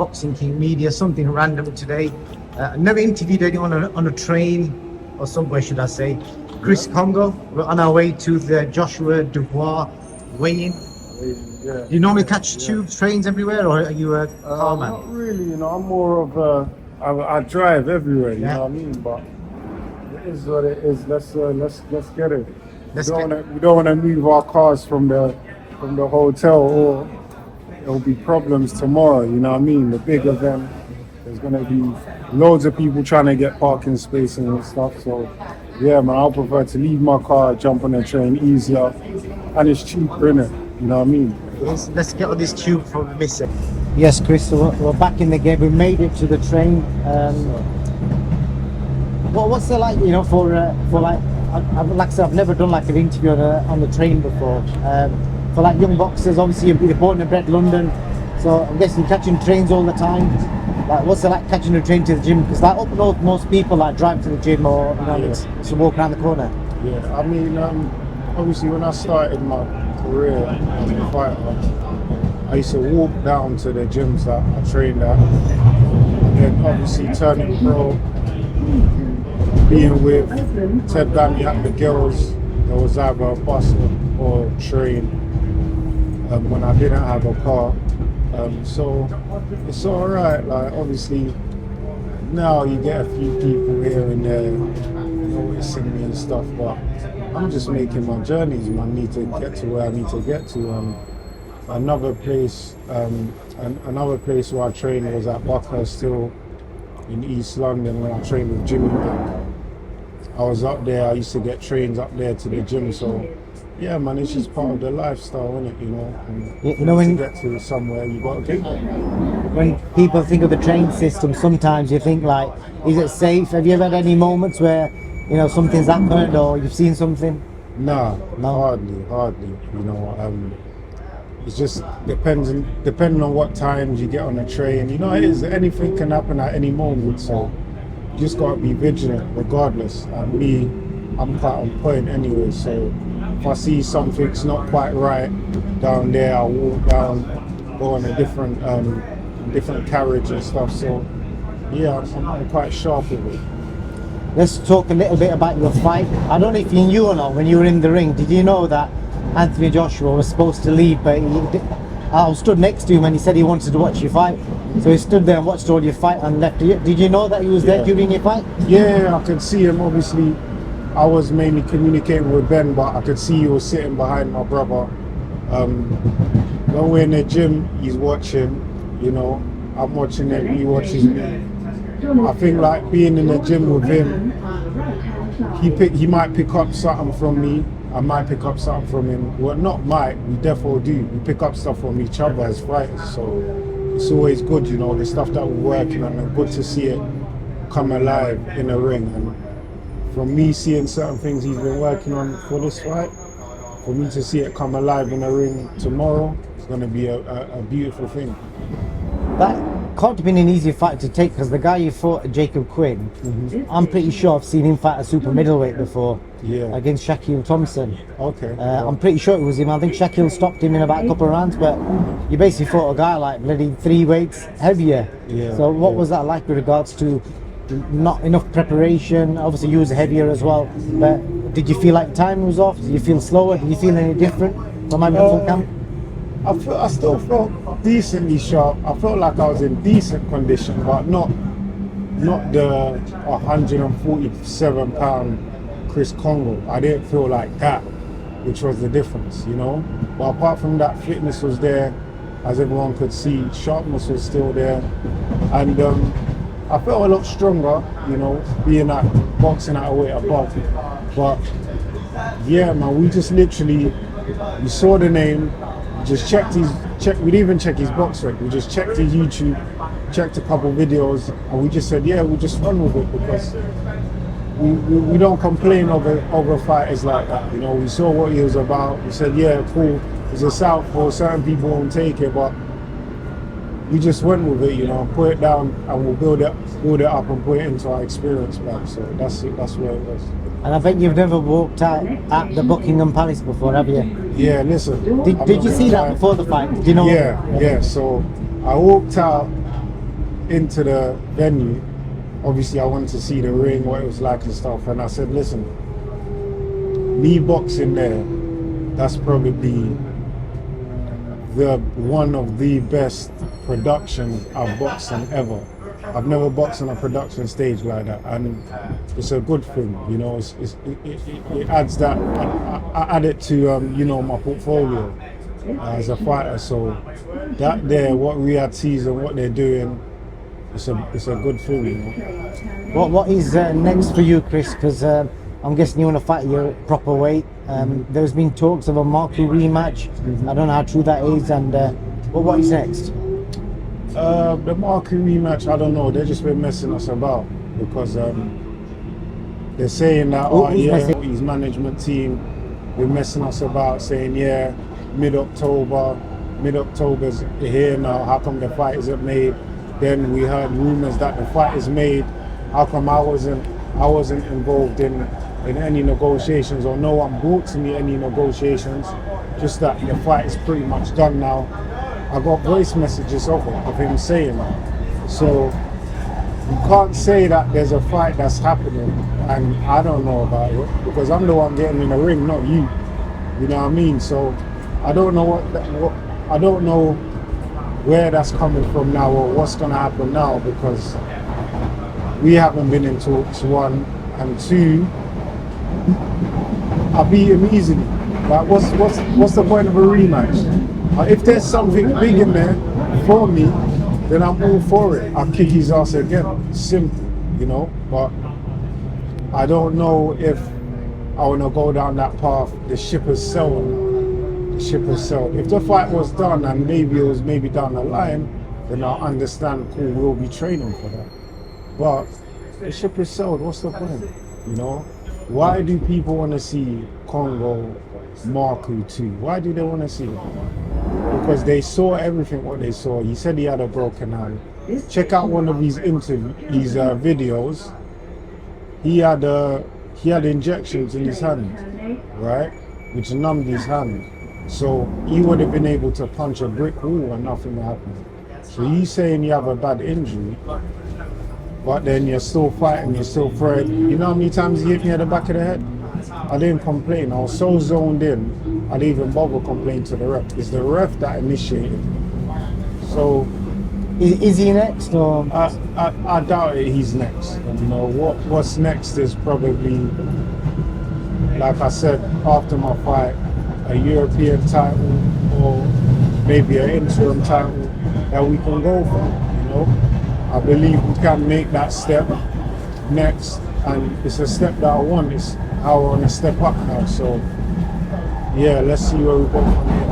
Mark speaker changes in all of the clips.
Speaker 1: Boxing King Media, something random today. Never interviewed anyone on a train or subway, should I say. Chris Kongo, we're on our way to the Joshua Dubois weigh-in.
Speaker 2: Yeah.
Speaker 1: Do you normally catch tubes, trains everywhere, or are you a car man?
Speaker 2: Not really, you know. I'm more of I drive everywhere, you know what I mean. But it is what it is. Let's get it. We don't want to move our cars from the hotel, or there'll be problems tomorrow. You know what I mean? The big event. There's gonna be loads of people trying to get parking spaces and stuff. So yeah, man, I'll prefer to leave my car, jump on the train easier, and it's cheaper, innit? You know what I mean?
Speaker 1: Let's get on this tube before we miss it. Yes, Chris, so we're back in the game. We made it to the train. What's it like, you know, for like I said, I've never done like an interview on the train before. For like young boxers, obviously you're born and bred London, so I'm guessing catching trains all the time. Like, what's it like catching a train to the gym? Because like up north, most people like drive to the gym or just walk around the corner.
Speaker 2: Yeah, I mean, obviously when I started my career as a fighter, I used to walk down to the gyms that I trained at, and then obviously turning pro, being with Ted Danny at the girls, there was either a bus or train when I didn't have a car. So it's all right. Like obviously now you get a few people here and there noticing me and stuff, but I'm just making my journeys. I need to get to where I need to get to. Another place where I trained was at Buckhurst Hill in East London when I trained with Jimmy Mack. I was up there. I used to get trains up there to the gym. So yeah, man, it's just part of the lifestyle, isn't it? You know, and
Speaker 1: you know, when
Speaker 2: to get to somewhere, you got to get there.
Speaker 1: When people think of the train system, sometimes you think like, is it safe? Have you ever had any moments where, you know, something's happened or you've seen something?
Speaker 2: No, hardly. You know, it's just depending on what times you get on a train. You know, anything can happen at any moment, so you just gotta be vigilant regardless. And me, I'm quite on point anyway, so if I see something's not quite right down there, I'll walk down, go on a different carriage and stuff. So yeah, I'm quite sharp with it.
Speaker 1: Let's talk a little bit about your fight. I don't know if you knew or not when you were in the ring. Did you know that Anthony Joshua was supposed to leave, but I stood next to him and he said he wanted to watch you fight. So he stood there and watched all your fight and left. Did you know that he was there during your fight?
Speaker 2: Yeah, I could see him. Obviously, I was mainly communicating with Ben, but I could see he was sitting behind my brother. When we're in the gym, he's watching. You know, I'm watching him, he watches me. I think like being in the gym with him, he might pick up something from me. I might pick up something from him. Well, not might, we definitely do. We pick up stuff from each other as fighters. So it's always good, you know, the stuff that we're working on, and good to see it come alive in the ring. And from me seeing certain things he's been working on for this fight, for me to see it come alive in the ring tomorrow, it's going to be a beautiful thing.
Speaker 1: That can't have been an easy fight to take, because the guy you fought, Jacob Quinn, I'm pretty sure I've seen him fight a super middleweight before, against Shaquille Thompson.
Speaker 2: Okay.
Speaker 1: I'm pretty sure it was him. I think Shaquille stopped him in about a couple of rounds, but you basically fought a guy like bloody 3 weights heavier.
Speaker 2: Yeah.
Speaker 1: So what was that like with regards to not enough preparation? Obviously you was heavier as well, but did you feel like time was off? Did you feel slower? Did you feel any different from my mental camp?
Speaker 2: I still felt decently sharp. I felt like I was in decent condition, but not the 147 pound Chris Kongo. I didn't feel like that, which was the difference, you know. But apart from that, fitness was there, as everyone could see. Sharpness was still there, and I felt a lot stronger, you know, being at boxing at a weight above. But yeah, man, we just literally, we saw the name. Just we didn't even check his box rec. We just checked his YouTube, checked a couple videos, and we just said, yeah, we'll just run with it, because we don't complain over fighters like that. You know, we saw what he was about. We said, yeah, cool. He's a southpaw. Certain people won't take it, but we just went with it. You know, put it down, and we'll build it up and put it into our experience back. So that's it. That's where it was.
Speaker 1: And I bet you've never walked out at the Buckingham Palace before, have you?
Speaker 2: Yeah, listen.
Speaker 1: Did you see that before the fight? Did you know?
Speaker 2: Yeah. So I walked out into the venue, obviously I wanted to see the ring, what it was like and stuff. And I said, listen, me boxing there, that's probably the one of the best productions I've boxed in ever. I've never boxed on a production stage like that, and it's a good thing, you know. It adds that. I add it to you know, my portfolio as a fighter. So that there, what Riyadh sees and what they're doing, it's a good thing, you know.
Speaker 1: What is next for you, Chris? Because I'm guessing you want to fight your proper weight. There's been talks of a Marku rematch. I don't know how true that is, and what is next?
Speaker 2: The Marku rematch, I don't know. They've just been messing us about because they're saying that his management team been messing us about, saying mid-October's here now. How come the fight isn't made? Then we heard rumors that the fight is made. How come I wasn't involved in any negotiations, or no one brought to me any negotiations? Just that the fight is pretty much done now. I got voice messages of him saying that. So you can't say that there's a fight that's happening and I don't know about it, because I'm the one getting in the ring, not you. You know what I mean? So I don't know I don't know where that's coming from now or what's gonna happen now, because we haven't been in talks, one, and two, I beat him easily. Like what's the point of a rematch? If there's something big in there for me, then I'm all for it. I'll kick his ass again. Simple, you know. But I don't know if I want to go down that path. The ship has sailed. The ship has sailed. If the fight was done and maybe it was down the line, then I understand. Cool, we'll be training for that. But the ship has sailed. What's the point? You know. Why do people want to see Kongo Marku 2? Why do they want to see it? Because they saw everything what they saw. He said he had a broken hand. Check out one of his videos. He had injections in his hand, right, which numbed his hand. So he would have been able to punch a brick wall and nothing would happen. So he's saying you have a bad injury, but then you're still fighting, you're still throwing. You know how many times he hit me at the back of the head? I didn't complain. I was so zoned in, I didn't even bother complaining to the ref. It's the ref that initiated. So,
Speaker 1: is he next, or?
Speaker 2: I doubt it. He's next. You know what's next is probably, like I said, after my fight, a European title or maybe an interim title that we can go for. You know, I believe we can make that step next, and it's a step that I want. It's how I want to step up now. So yeah, let's see where we go from here.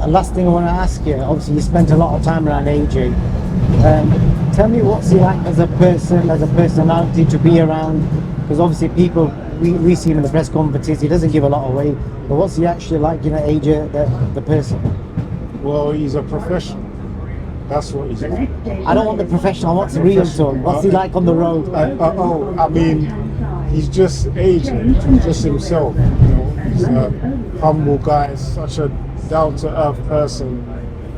Speaker 1: Last thing I want to ask you, obviously you spent a lot of time around AJ. Tell me what's he like as a person, as a personality to be around, because obviously people, we see him in the press conferences, he doesn't give a lot away, but what's he actually like, you know, AJ, the person?
Speaker 2: Well, he's a professional. That's what he's like.
Speaker 1: I don't want the professional, I want the real talk. What's he like on the road?
Speaker 2: I mean, he's just AJ, he's just himself, you know. He's a humble guy, such a down-to-earth person,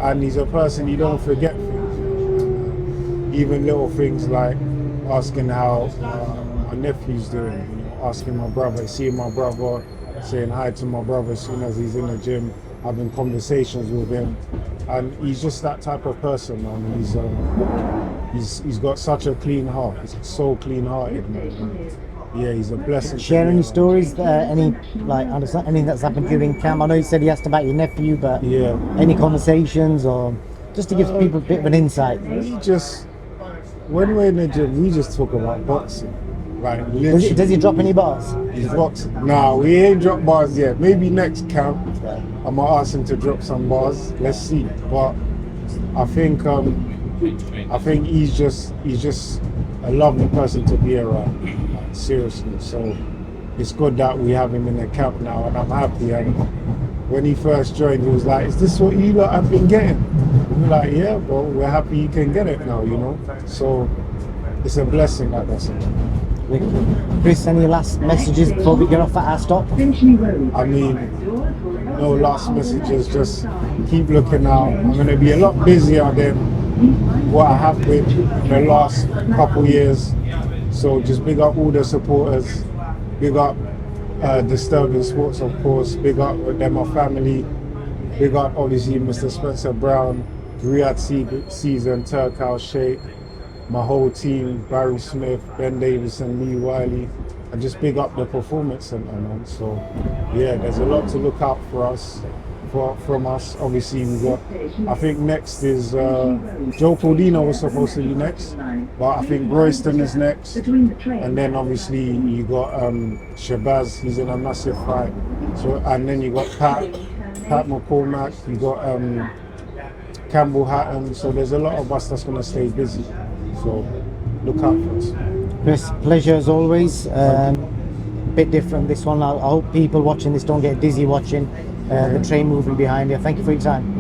Speaker 2: and he's a person you don't forget things. Even little things like asking how my nephew's doing, you know, asking my brother, seeing my brother, saying hi to my brother as soon as he's in the gym, having conversations with him. And he's just that type of person, man. He's got such a clean heart. He's so clean-hearted, man. Yeah, he's a blessing.
Speaker 1: Share any stories, anything that's happened during camp? I know you said he asked about your nephew, but
Speaker 2: yeah,
Speaker 1: any conversations, or just to give people a bit of an insight?
Speaker 2: When we're in the gym, we just talk about boxing. Like,
Speaker 1: does he drop any bars?
Speaker 2: He's boxing. Nah, we ain't dropped bars yet. Maybe next camp, I might ask him to drop some bars. Let's see. But I think he's just a lovely person to be around. Like, seriously. So it's good that we have him in the camp now, and I'm happy. And when he first joined, he was like, "Is this what you lot have been getting?" We're like, "Yeah, well, we're happy you can get it now, you know." So it's a blessing, like I said.
Speaker 1: Chris, any last messages before we get off at our stop?
Speaker 2: I mean, no last messages, just keep looking out. I'm going to be a lot busier than what I have been in the last couple years. So just big up all the supporters, big up Disturbing Sports, of course, big up them, my family, big up obviously Mr. Spencer Brown, Riyadh Season, Turkow Sheikh, my whole team, Barry Smith, Ben Davison, Lee Wiley, and just big up the performance center, man. So yeah, there's a lot to look out for us. From us, obviously we got. I think next is Joe Cordino was supposed to be next, but I think Royston is next, and then obviously you got Shabazz. He's in a massive fight. So and then you got Pat McCormack. You got Campbell Hatton. So there's a lot of us that's gonna stay busy. So look out for us.
Speaker 1: Chris, pleasure as always. Bit different this one. I hope people watching this don't get dizzy watching the train moving behind you. Thank you for your time.